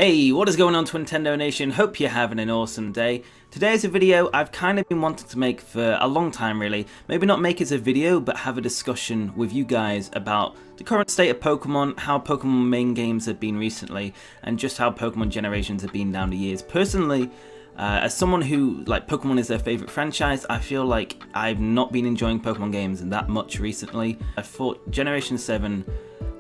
Hey, what is going on, Twintendo Nation? Hope you're having an awesome day. Today is a video I've kind of been wanting to make for a long time, really. Maybe not make it as a video, but have a discussion with you guys about the current state of Pokemon, how Pokemon main games have been recently, and just how Pokemon generations have been down the years. Personally, as someone who, like, Pokemon is their favourite franchise, I feel like I've not been enjoying Pokemon games that much recently. I thought Generation 7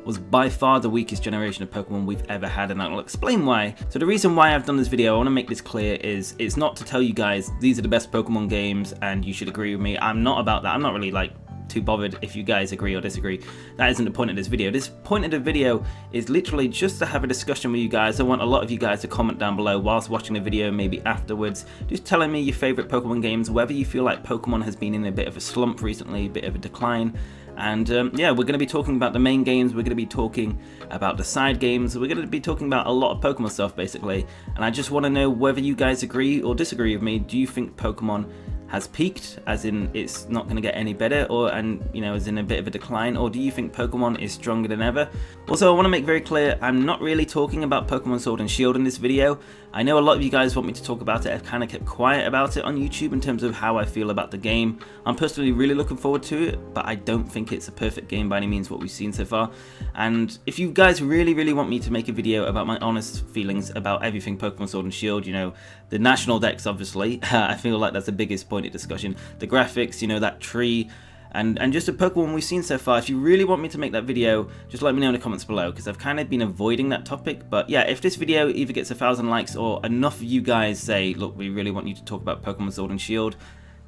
was by far the weakest generation of Pokemon we've ever had, and I'll explain why. So the reason why I've done this video, I want to make this clear, is it's not to tell you guys these are the best Pokemon games and you should agree with me. I'm not about that. I'm not really too bothered if you guys agree or disagree. That isn't the point of this video. This point of the video is literally just to have a discussion with you guys. I want a lot of you guys to comment down below whilst watching the video, maybe afterwards, just telling me your favourite Pokemon games, whether you feel like Pokemon has been in a bit of a slump recently, a bit of a decline. And yeah, we're going to be talking about the main games, we're going to be talking about the side games, we're going to be talking about a lot of Pokemon stuff basically. And I just want to know whether you guys agree or disagree with me. Do you think Pokemon has peaked, as in it's not going to get any better, or is in a bit of a decline, or do you think Pokemon is stronger than ever? Also, I want to make very clear, I'm not really talking about Pokemon Sword and Shield in this video. I know a lot of you guys want me to talk about it. I've kind of kept quiet about it on YouTube in terms of how I feel about the game. I'm personally really looking forward to it, but I don't think it's a perfect game by any means, what we've seen so far. And if you guys really want me to make a video about my honest feelings about everything Pokemon Sword and Shield, the national decks obviously, I feel like that's the biggest point of discussion. The graphics, that tree, and just the Pokemon we've seen so far. If you really want me to make that video, just let me know in the comments below, because I've kind of been avoiding that topic. But yeah, if this video either gets 1,000 likes or enough of you guys say, look, we really want you to talk about Pokemon Sword and Shield,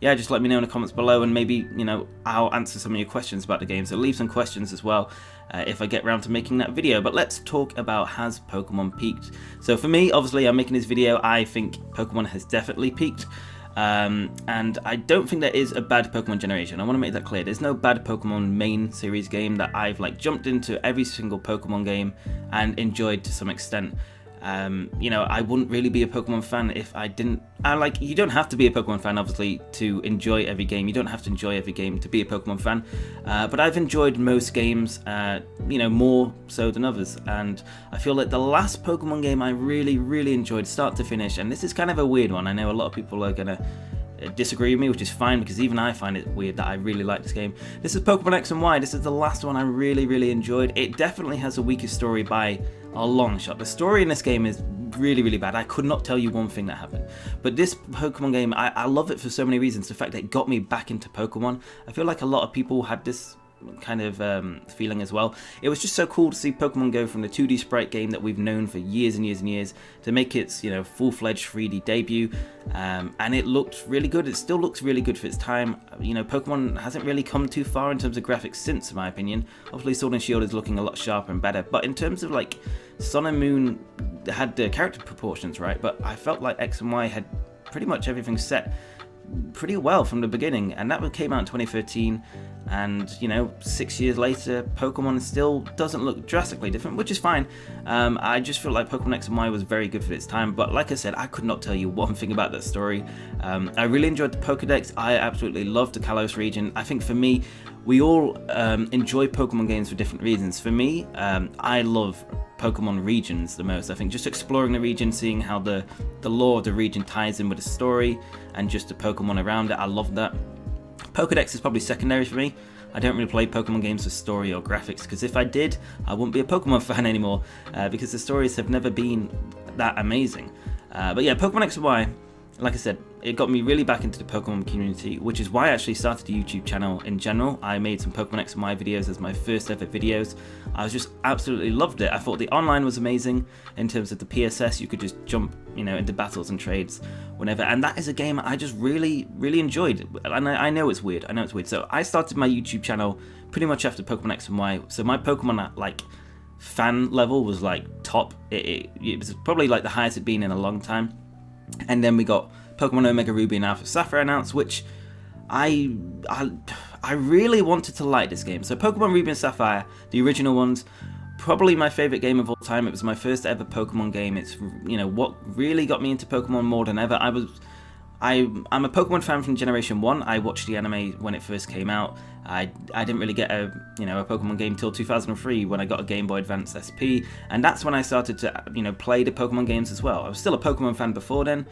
yeah, just let me know in the comments below, and maybe, I'll answer some of your questions about the game. So leave some questions as well if I get around to making that video. But let's talk about, has Pokemon peaked? So for me, obviously, I'm making this video. I think Pokemon has definitely peaked. And I don't think there is a bad Pokemon generation. I want to make that clear. There's no bad Pokemon main series game that I've jumped into every single Pokemon game and enjoyed to some extent. I wouldn't really be a Pokemon fan if I didn't. You don't have to be a Pokemon fan, obviously, to enjoy every game. You don't have to enjoy every game to be a Pokemon fan. But I've enjoyed most games, more so than others. And I feel like the last Pokemon game I really enjoyed, start to finish, and this is kind of a weird one. I know a lot of people are gonna disagree with me, which is fine, because even I find it weird that I really like this game. This is Pokemon X and Y. This is the last one I really enjoyed. It definitely has the weakest story by a long shot. The story in this game is really bad. I could not tell you one thing that happened. But this Pokemon game, I love it for so many reasons. The fact that it got me back into Pokemon. I feel like a lot of people had this kind of feeling as well. It was just so cool to see Pokemon go from the 2D sprite game that we've known for years and years to make its full-fledged 3D debut, and it looked really good. It still looks really good for its time. Pokemon hasn't really come too far in terms of graphics since, in my opinion. Obviously Sword and Shield is looking a lot sharper and better, but in terms of Sun and Moon had the character proportions right, but I felt like X and Y had pretty much everything set pretty well from the beginning, and that came out in 2013, and 6 years later Pokemon still doesn't look drastically different, which is fine. I just feel like Pokemon X and Y was very good for its time, but like I said, I could not tell you one thing about that story. I really enjoyed the Pokedex. I absolutely loved the Kalos region. I think for me, we all enjoy Pokemon games for different reasons. For me, I love Pokemon regions the most. I think just exploring the region, seeing how the lore of the region ties in with the story and just the Pokemon around it, I love that. Pokedex is probably secondary for me. I don't really play Pokemon games for story or graphics, because if I did, I wouldn't be a Pokemon fan anymore, because the stories have never been that amazing. But yeah, Pokemon X and Y, like I said, it got me really back into the Pokemon community, which is why I actually started a YouTube channel in general. I made some Pokemon X and Y videos as my first ever videos. I just absolutely loved it. I thought the online was amazing in terms of the PSS. You could just jump, into battles and trades whenever. And that is a game I just really enjoyed. And I know it's weird. So I started my YouTube channel pretty much after Pokemon X and Y. So my Pokemon fan level was top. It was probably the highest it'd been in a long time. And then we got Pokemon Omega Ruby and Alpha Sapphire announced, which I really wanted to like this game. So Pokemon Ruby and Sapphire, the original ones, probably my favorite game of all time. It was my first ever Pokemon game. It's what really got me into Pokemon more than ever. I'm a Pokemon fan from Generation 1. I watched the anime when it first came out. I didn't really get a Pokemon game till 2003 when I got a Game Boy Advance SP, and that's when I started to play the Pokemon games as well. I was still a Pokemon fan before then,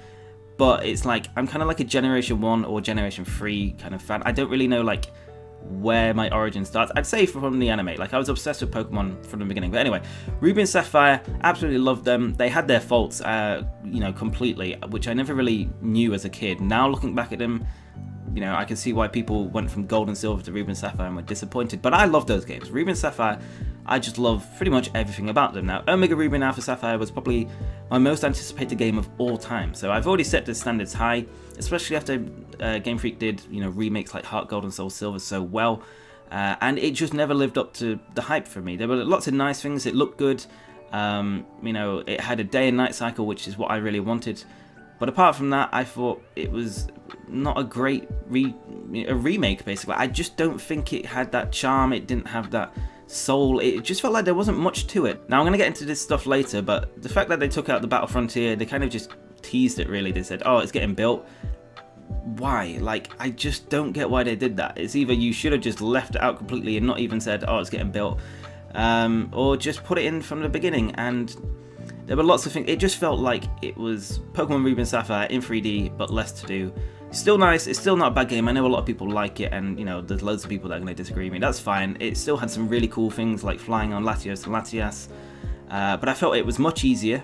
but it's like I'm kind of like a Generation 1 or Generation 3 kind of fan. I don't really know like where my origin starts. I'd say from the anime. Like I was obsessed with Pokemon from the beginning. But anyway, Ruby and Sapphire, absolutely loved them. They had their faults, completely, which I never really knew as a kid. Now looking back at them, I can see why people went from Gold and Silver to Ruby and Sapphire and were disappointed. But I love those games. Ruby and Sapphire, I just love pretty much everything about them. Now, Omega Ruby and Alpha Sapphire was probably my most anticipated game of all time. So I've already set the standards high, especially after Game Freak did, remakes like Heart Gold and Soul Silver so well. And it just never lived up to the hype for me. There were lots of nice things. It looked good. It had a day and night cycle, which is what I really wanted. But apart from that, I thought it was not a great remake, basically. I just don't think it had that charm. It didn't have that soul. It just felt like there wasn't much to it. Now, I'm going to get into this stuff later, but the fact that they took out the Battle Frontier, they kind of just teased it, really. They said, oh, it's getting built. Why? Like, I just don't get why they did that. It's either you should have just left it out completely and not even said, oh, it's getting built, or just put it in from the beginning. And there were lots of things. It just felt like it was Pokemon Ruby and Sapphire in 3D, but less to do. Still nice. It's still not a bad game. I know a lot of people like it, and there's loads of people that are going to disagree with me. That's fine. It still had some really cool things like flying on Latios and Latias, but I felt it was much easier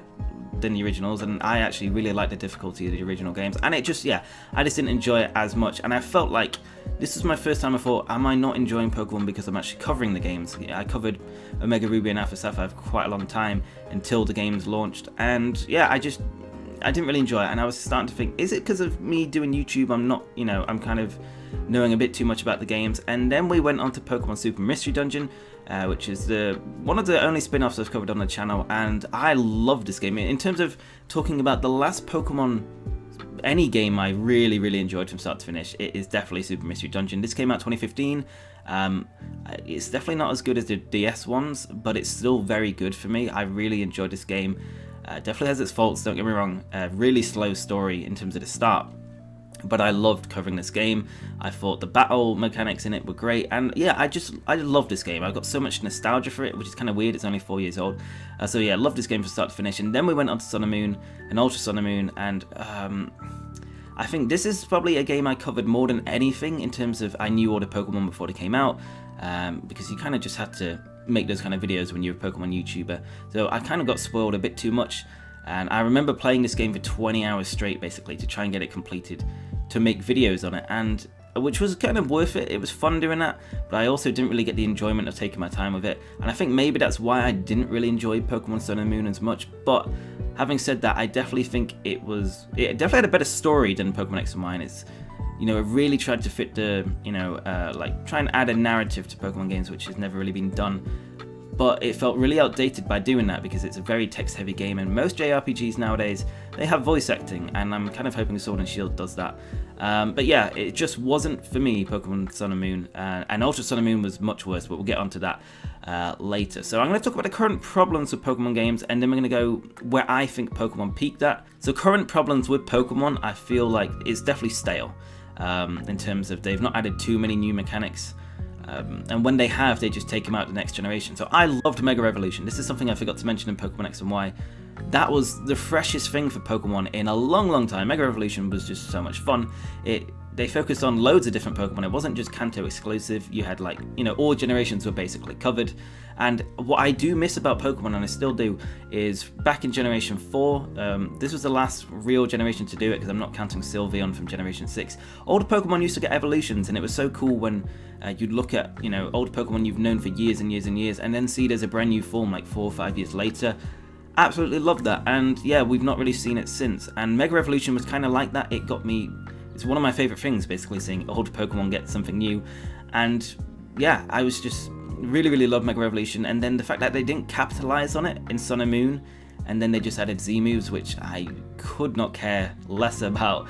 than the originals, and I actually really liked the difficulty of the original games. And I just didn't enjoy it as much, and I felt like this was my first time I thought, am I not enjoying Pokemon because I'm actually covering the games? I covered Omega Ruby and Alpha Sapphire for quite a long time until the games launched, and I didn't really enjoy it. And I was starting to think, is it because of me doing YouTube? I'm not, I'm kind of knowing a bit too much about the games. And then we went on to Pokemon Super Mystery Dungeon, which is one of the only spin-offs I've covered on the channel, and I love this game. In terms of talking about the last Pokemon, any game I really, really enjoyed from start to finish, it is definitely Super Mystery Dungeon. This came out 2015. It's definitely not as good as the DS ones, but it's still very good for me. I really enjoyed this game. Definitely has its faults, don't get me wrong. Really slow story in terms of the start, but I loved covering this game. I thought the battle mechanics in it were great, and I love this game. I've got so much nostalgia for it, which is kind of weird. It's only 4 years old, so I love this game from start to finish. And then we went on to Sun and Moon and Ultra Sun and Moon, and I think this is probably a game I covered more than anything in terms of I knew all the Pokemon before they came out, because you kind of just had to make those kind of videos when you're a Pokemon YouTuber. So I kind of got spoiled a bit too much, and I remember playing this game for 20 hours straight, basically, to try and get it completed, to make videos on it, and which was kind of worth it. It was fun doing that, but I also didn't really get the enjoyment of taking my time with it, and I think maybe that's why I didn't really enjoy Pokemon Sun and Moon as much. But having said that, I definitely think it definitely had a better story than Pokemon X and Y. It really tried to fit the, like try and add a narrative to Pokemon games, which has never really been done. But it felt really outdated by doing that, because it's a very text-heavy game, and most JRPGs nowadays, they have voice acting, and I'm kind of hoping Sword and Shield does that. But it just wasn't for me, Pokemon Sun and Moon, and Ultra Sun and Moon was much worse, but we'll get onto that later. So I'm going to talk about the current problems with Pokemon games, and then we're going to go where I think Pokemon peaked at. So current problems with Pokemon, I feel like it's definitely stale, in terms of they've not added too many new mechanics. And when they have, they just take them out to the next generation. So I loved Mega Revolution. This is something I forgot to mention in Pokemon X and Y. That was the freshest thing for Pokemon in a long, long time. Mega Revolution was just so much fun. They focused on loads of different Pokemon. It wasn't just Kanto exclusive. You had all generations were basically covered. And what I do miss about Pokemon, and I still do, is back in Generation 4, this was the last real generation to do it, because I'm not counting Sylveon from Generation 6. Older Pokemon used to get evolutions, and it was so cool when you'd look at, old Pokemon you've known for years and years and years, and then see there's a brand new form like 4 or 5 years later. Absolutely loved that, and we've not really seen it since. And Mega Revolution was kind of like that. It got me. It's one of my favorite things, basically, seeing old Pokemon get something new. And I was just really, really loved Mega Revolution. And then the fact that they didn't capitalize on it in Sun and Moon, and then they just added Z moves, which I could not care less about,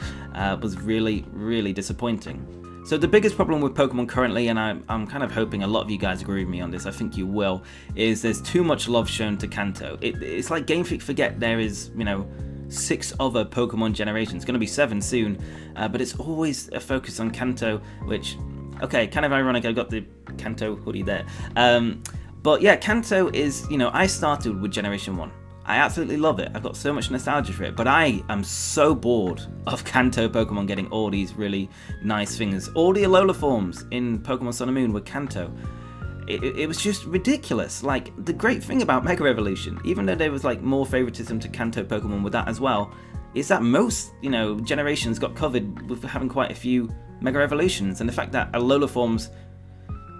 was really, really disappointing. So the biggest problem with Pokemon currently, and I'm kind of hoping a lot of you guys agree with me on this, I think you will, is there's too much love shown to Kanto. It's like Game Freak forget there is, 6 other Pokemon generations. It's going to be 7 soon, but it's always a focus on Kanto, which, okay, kind of ironic. I got the Kanto hoodie there. But yeah, Kanto is, you know, I started with Generation 1. I absolutely love it. I've got so much nostalgia for it, but I am so bored of Kanto Pokemon getting all these really nice things. All the Alola forms in Pokemon Sun and Moon were Kanto. It was just ridiculous. Like, the great thing about Mega Evolution, even though there was like more favoritism to Kanto Pokemon with that as well, is that most, you know, generations got covered with having quite a few Mega Evolutions, and the fact that Alola forms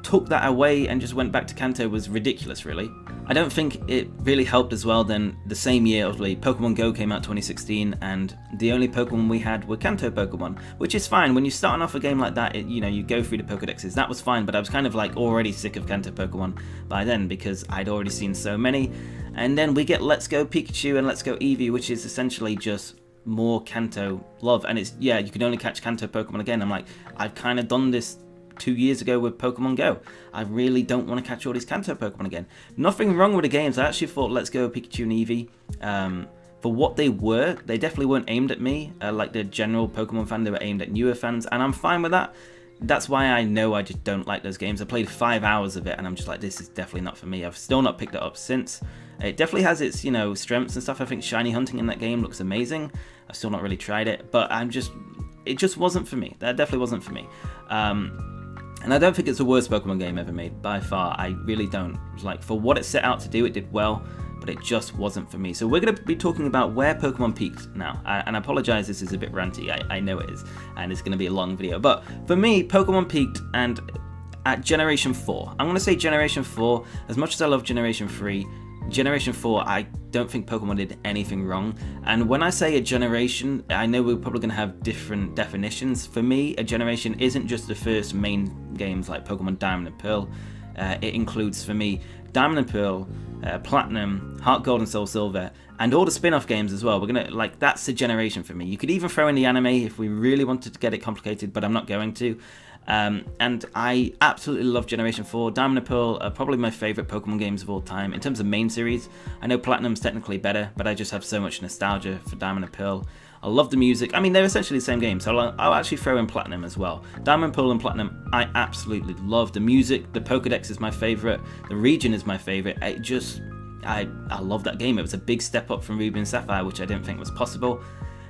took that away and just went back to Kanto was ridiculous, really. I don't think it really helped as well then the same year, obviously, Pokemon Go came out 2016, and the only Pokemon we had were Kanto Pokemon, which is fine. When you're starting off a game like that, you know, you go through the Pokedexes, that was fine, but I was kind of like already sick of Kanto Pokemon by then because I'd already seen so many. And then we get Let's Go Pikachu and Let's Go Eevee, which is essentially just more Kanto love, and it's, yeah, you can only catch Kanto Pokemon again. I'm like, I've kind of done this 2 years ago with Pokemon Go. I really don't want to catch all these Kanto Pokemon again. Nothing wrong with the games. I actually thought Let's Go Pikachu and Eevee, for what they were, they definitely weren't aimed at me, like the general Pokemon fan. They were aimed at newer fans, and I'm fine with that. That's why I know I just don't like those games. I played 5 hours of it, and I'm just like, this is definitely not for me. I've still not picked it up since. It definitely has its, you know, strengths and stuff. I think shiny hunting in that game looks amazing. I've still not really tried it, but it just wasn't for me. That definitely wasn't for me. And I don't think it's the worst Pokemon game ever made, by far. I really don't. Like, for what it set out to do, it did well, but it just wasn't for me. So we're going to be talking about where Pokemon peaked now. And I apologize, this is a bit ranty. I know it is, and it's going to be a long video. But for me, Pokemon peaked and at Generation 4. I'm going to say Generation 4. As much as I love Generation 3, Generation 4, I don't think Pokemon did anything wrong. And when I say a generation, I know we're probably going to have different definitions. For me, a generation isn't just the first main games like Pokemon Diamond and Pearl. It includes, for me, Diamond and Pearl, Platinum, Heart Gold and Soul Silver, and all the spin-off games as well. We're gonna, like, that's a generation for me. You could even throw in the anime if we really wanted to get it complicated, but I'm not going to. And I absolutely love Generation 4. Diamond and Pearl are probably my favourite Pokemon games of all time. In terms of main series, I know Platinum's technically better, but I just have so much nostalgia for Diamond and Pearl. I love the music. I mean, they're essentially the same game, so I'll actually throw in Platinum as well. Diamond, Pearl, and Platinum, I absolutely love the music. The Pokedex is my favourite. The region is my favourite. I love that game. It was a big step up from Ruby and Sapphire, which I didn't think was possible.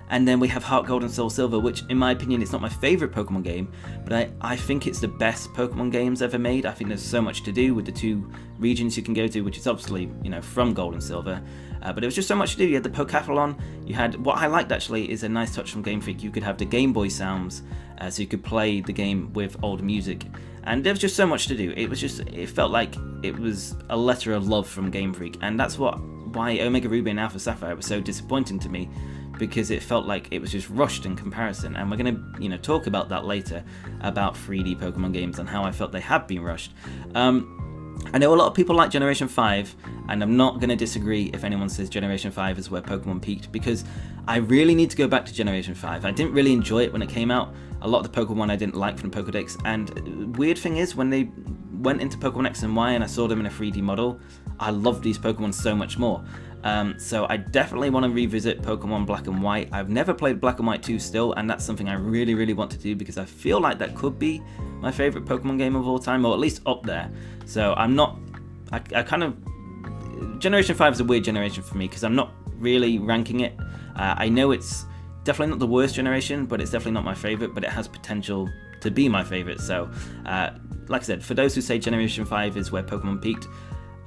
And then we have Heart Gold and Soul Silver, which in my opinion is not my favourite Pokemon game, but I think it's the best Pokemon games ever made. I think there's so much to do with the 2 regions you can go to, which is obviously, you know, from Gold and Silver. But it was just so much to do. You had the Pokathlon, you had, what I liked actually is a nice touch from Game Freak, you could have the Game Boy sounds, so you could play the game with old music. And there was just so much to do. It felt like it was a letter of love from Game Freak, and that's why Omega Ruby and Alpha Sapphire was so disappointing to me, because it felt like it was just rushed in comparison. And we're going to, you know, talk about that later, about 3D Pokemon games and how I felt they have been rushed. I know a lot of people like Generation 5, and I'm not going to disagree if anyone says Generation 5 is where Pokemon peaked, because I really need to go back to Generation 5. I didn't really enjoy it when it came out. A lot of the Pokemon I didn't like from Pokedex, and weird thing is, when they went into Pokemon X and Y and I saw them in a 3D model, I loved these Pokemon so much more. So I definitely want to revisit Pokemon Black and White. I've never played Black and White 2 still, and that's something I really, really want to do, because I feel like that could be my favourite Pokemon game of all time, or at least up there. So I kind of, Generation 5 is a weird generation for me, because I'm not really ranking it. I know it's definitely not the worst generation, but it's definitely not my favourite, but it has potential to be my favourite. So, like I said, for those who say Generation 5 is where Pokemon peaked,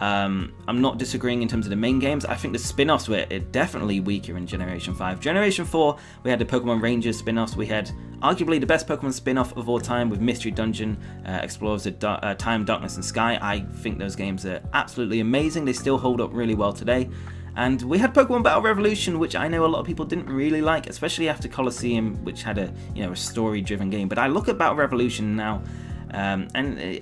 I'm not disagreeing in terms of the main games. I think the spin-offs were definitely weaker in Generation 5. Generation 4, we had the Pokemon Rangers spin-offs. We had arguably the best Pokemon spin-off of all time with Mystery Dungeon, Explorers of Time, Darkness and Sky. I think those games are absolutely amazing. They still hold up really well today. And we had Pokemon Battle Revolution, which I know a lot of people didn't really like, especially after Colosseum, which had a story-driven game. But I look at Battle Revolution now, and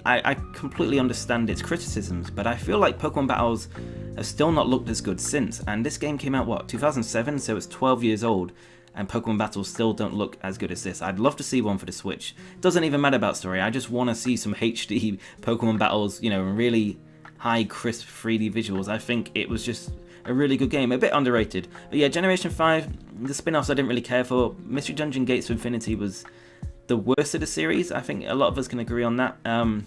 I completely understand its criticisms, but I feel like Pokemon Battles have still not looked as good since. And this game came out, what, 2007? So it's 12 years old, and Pokemon Battles still don't look as good as this. I'd love to see one for the Switch. It doesn't even matter about story. I just want to see some HD Pokemon Battles, really high, crisp 3D visuals. I think it was just a really good game, a bit underrated. But yeah, Generation 5, the spin-offs I didn't really care for. Mystery Dungeon Gates of Infinity was the worst of the series. I think a lot of us can agree on that. And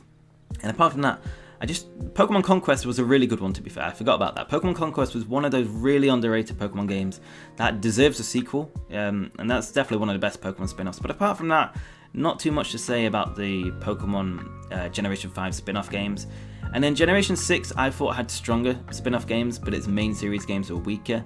apart from that, Pokemon Conquest was a really good one, to be fair. I forgot about that. Pokemon Conquest was one of those really underrated Pokemon games that deserves a sequel, and that's definitely one of the best Pokemon spin-offs. But apart from that, not too much to say about the Pokemon Generation 5 spin-off games. And then Generation 6, I thought had stronger spin-off games, but its main series games were weaker.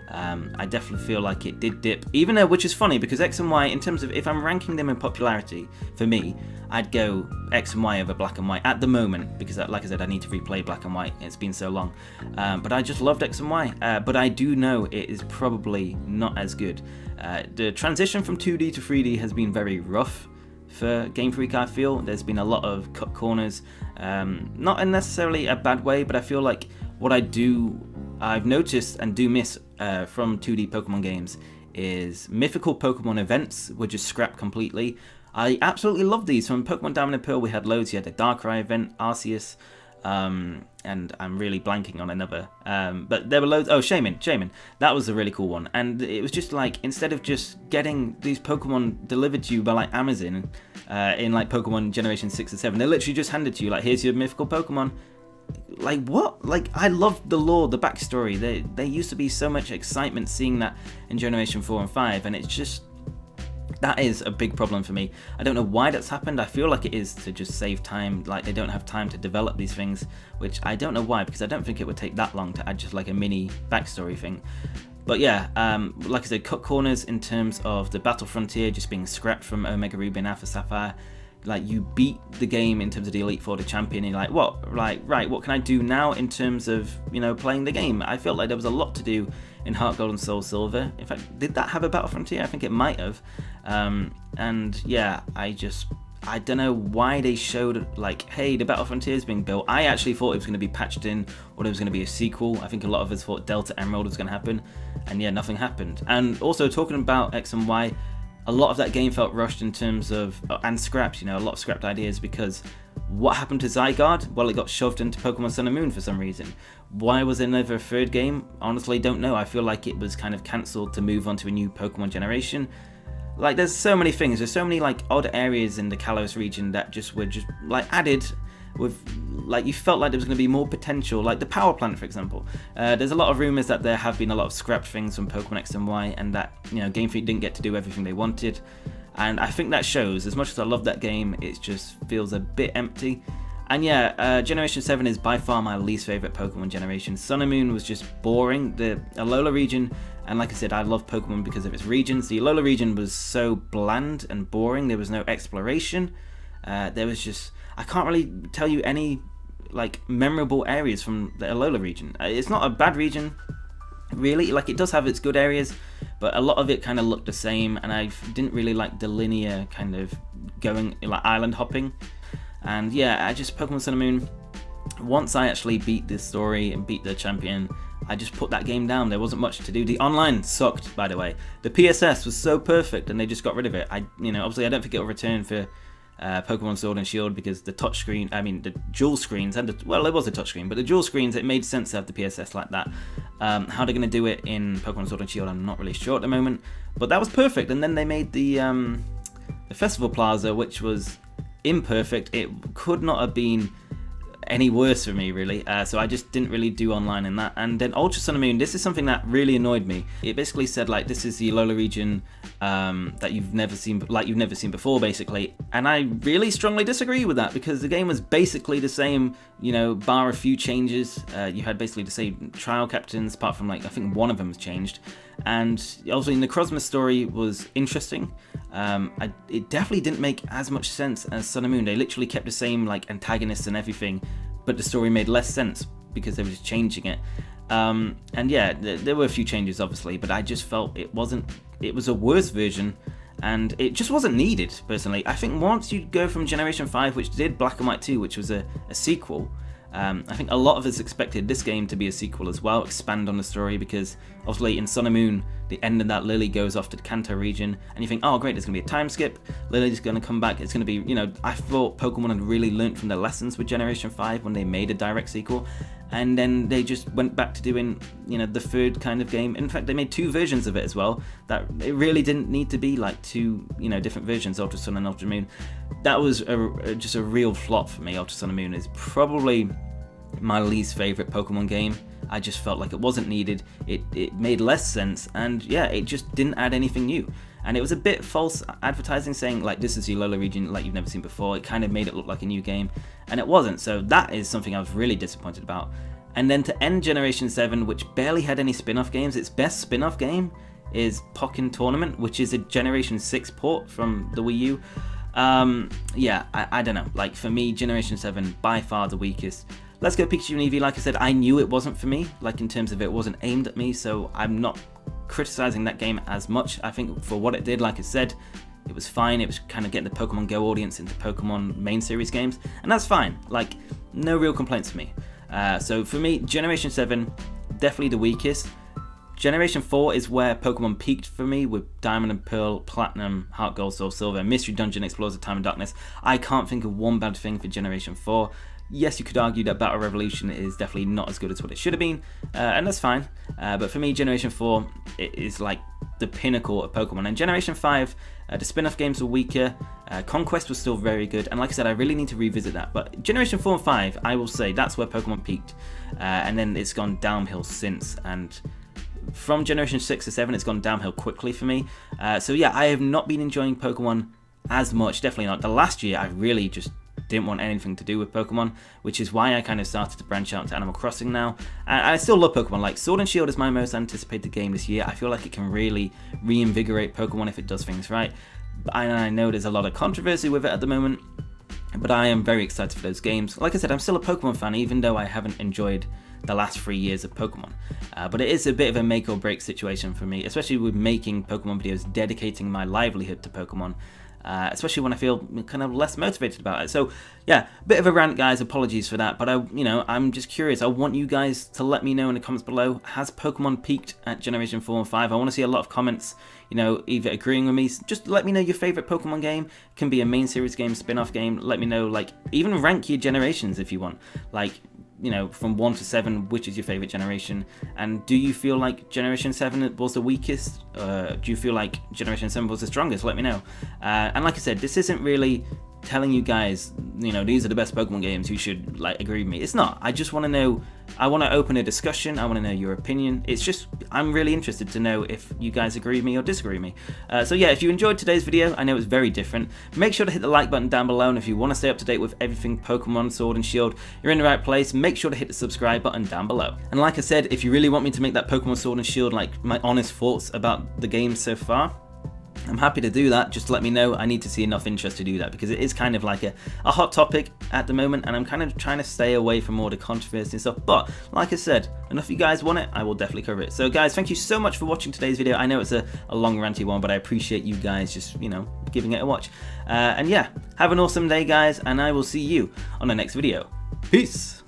I definitely feel like it did dip, even though, which is funny because X and Y, in terms of if I'm ranking them in popularity, for me, I'd go X and Y over Black and White at the moment, because like I said, I need to replay Black and White, it's been so long. But I just loved X and Y, but I do know it is probably not as good. The transition from 2D to 3D has been very rough for Game Freak, I feel. There's been a lot of cut corners, not in necessarily a bad way, but I feel like what I've noticed and do miss from 2D Pokemon games is mythical Pokemon events were just scrapped completely. I absolutely love these. From Pokemon Diamond and Pearl we had loads. You had the Darkrai event, Arceus, and I'm really blanking on another. But there were loads. Oh, Shaman. That was a really cool one. And it was just like, instead of just getting these Pokemon delivered to you by like Amazon in like Pokemon Generation 6 and 7, they literally just handed to you like, here's your mythical Pokemon. Like, what? Like, I loved the lore, the backstory. There used to be so much excitement seeing that in Generation 4 and 5, and it's just, that is a big problem for me. I don't know why that's happened. I feel like it is to just save time. Like, they don't have time to develop these things, which I don't know why, because I don't think it would take that long to add just like a mini backstory thing. But yeah, like I said, cut corners in terms of the Battle Frontier just being scrapped from Omega Ruby and Alpha Sapphire. Like, you beat the game in terms of the Elite Four, the champion, and you're like, what? Like, right, what can I do now in terms of, you know, playing the game? I felt like there was a lot to do in Heart Gold and Soul Silver. In fact, did that have a Battle Frontier? I think it might have. And yeah, I don't know why they showed, like, hey, the Battle Frontier is being built. I actually thought it was going to be patched in, or it was going to be a sequel. I think a lot of us thought Delta Emerald was going to happen, and yeah, nothing happened. And also, talking about X and Y, a lot of that game felt rushed in terms of, and scrapped, you know, a lot of scrapped ideas, because what happened to Zygarde? Well, it got shoved into Pokemon Sun and Moon for some reason. Why was there never a third game? Honestly, don't know. I feel like it was kind of cancelled to move on to a new Pokemon generation. Like, there's so many things. There's so many, like, odd areas in the Kalos region that just were just, like, added with, like, you felt like there was going to be more potential, like the power plant, for example. There's a lot of rumors that there have been a lot of scrapped things from Pokemon X and Y, and that, you know, Game Freak didn't get to do everything they wanted, and I think that shows. As much as I love that game, it just feels a bit empty. And yeah, Generation 7 is by far my least favorite Pokemon generation. Sun and Moon was just boring. The Alola region, and like I said, I love Pokemon because of its regions. The Alola region was so bland and boring. There was no exploration. There was just, I can't really tell you any, like, memorable areas from the Alola region. It's not a bad region, really. Like, it does have its good areas, but a lot of it kind of looked the same, and I didn't really like the linear kind of going, like, island hopping. And yeah, Pokemon Sun and Moon, once I actually beat this story and beat the champion, I just put that game down. There wasn't much to do. The online sucked, by the way. The PSS was so perfect, and they just got rid of it. Obviously I don't think it'll return for Pokemon Sword and Shield, because the touchscreen, the dual screens, and it was a touchscreen, but the dual screens, it made sense to have the PSS like that. How they're going to do it in Pokemon Sword and Shield, I'm not really sure at the moment, but that was perfect. And then they made the Festival Plaza, which was imperfect. It could not have been any worse for me, really. So I just didn't really do online in that. And then Ultra Sun and Moon, this is something that really annoyed me. It basically said, like, this is the Alola region that you've never seen before, basically. And I really strongly disagree with that, because the game was basically the same, you know, bar a few changes. You had basically the same trial captains, apart from, like, I think one of them was changed. And also, the Necrozma story was interesting. It definitely didn't make as much sense as Sun and Moon. They literally kept the same, like, antagonists and everything, but the story made less sense because they were just changing it. And yeah, there were a few changes, obviously, but I just felt it was a worse version, and it just wasn't needed, personally. I think once you go from Generation 5, which did Black and White 2, which was a sequel, I think a lot of us expected this game to be a sequel as well, expand on the story, because obviously in Sun and Moon the end of that, Lily goes off to the Kanto region, and you think, oh great, there's going to be a time skip, Lily's going to come back, it's going to be, you know, I thought Pokemon had really learnt from their lessons with Generation 5 when they made a direct sequel, and then they just went back to doing, you know, the third kind of game. In fact, they made 2 versions of it as well, that it really didn't need to be like 2, you know, different versions, Ultra Sun and Ultra Moon. That was just a real flop for me. Ultra Sun and Moon is probably my least favourite Pokemon game. I just felt like it wasn't needed, it made less sense, and yeah, it just didn't add anything new. And it was a bit false advertising, saying like this is the Alola region like you've never seen before. It kind of made it look like a new game, and it wasn't, so that is something I was really disappointed about. And then to end Generation 7, which barely had any spin-off games, its best spin-off game is Pokémon Tournament, which is a Generation 6 port from the Wii U. Yeah, I don't know, like for me, Generation 7 by far the weakest. Let's Go Pikachu and Eevee, like I said, I knew it wasn't for me, like in terms of it wasn't aimed at me, so I'm not criticizing that game as much. I think for what it did, like I said, it was fine. It was kind of getting the Pokemon Go audience into Pokemon main series games, and that's fine, like no real complaints for me. So for me, Generation 7, definitely the weakest. Generation 4 is where Pokemon peaked for me with Diamond and Pearl, Platinum, Heart Gold, Soul Silver, Mystery Dungeon, Explorers of Time and Darkness. I can't think of one bad thing for Generation 4. Yes, you could argue that Battle Revolution is definitely not as good as what it should have been, and that's fine. But for me, Generation 4 it is like the pinnacle of Pokemon. And Generation 5, the spin-off games were weaker. Conquest was still very good, and like I said, I really need to revisit that. But Generation 4 and 5, I will say that's where Pokemon peaked, and then it's gone downhill since. And from Generation 6 to 7, it's gone downhill quickly for me. So yeah, I have not been enjoying Pokemon as much. Definitely not. The last year, I really just didn't want anything to do with Pokemon, which is why I kind of started to branch out to Animal Crossing now. And I still love Pokemon. Like Sword and Shield is my most anticipated game this year. I feel like it can really reinvigorate Pokemon if it does things right. I know there's a lot of controversy with it at the moment, but I am very excited for those games. Like I said, I'm still a Pokemon fan, even though I haven't enjoyed the last 3 years of Pokemon. But it is a bit of a make or break situation for me, especially with making Pokemon videos, dedicating my livelihood to Pokemon. Especially when I feel kind of less motivated about it. So yeah, bit of a rant, guys, apologies for that, but I'm just curious. I want you guys to let me know in the comments below, has Pokemon peaked at Generation 4 and 5? I want to see a lot of comments, you know, either agreeing with me, just let me know your favorite Pokemon game. It can be a main series game, spin-off game, let me know, like, even rank your generations if you want, like, you know, from 1 to 7, which is your favorite generation? And do you feel like Generation 7 was the weakest? Do you feel like Generation 7 was the strongest? Let me know. And like I said, this isn't really telling you guys, you know, these are the best Pokemon games, you should like agree with me. It's not. I just want to know, I want to open a discussion, I want to know your opinion. It's just, I'm really interested to know if you guys agree with me or disagree with me. So yeah, if you enjoyed today's video, I know it's very different, make sure to hit the like button down below, and if you want to stay up to date with everything Pokemon Sword and Shield, you're in the right place. Make sure to hit the subscribe button down below. And like I said, if you really want me to make that Pokemon Sword and Shield, like my honest thoughts about the game so far, I'm happy to do that. Just let me know. I need to see enough interest to do that, because it is kind of like a hot topic at the moment, and I'm kind of trying to stay away from all the controversy and stuff. But like I said, enough of you guys want it, I will definitely cover it. So guys, thank you so much for watching today's video. I know it's a long ranty one, but I appreciate you guys just, you know, giving it a watch. And yeah, have an awesome day, guys, and I will see you on the next video. Peace!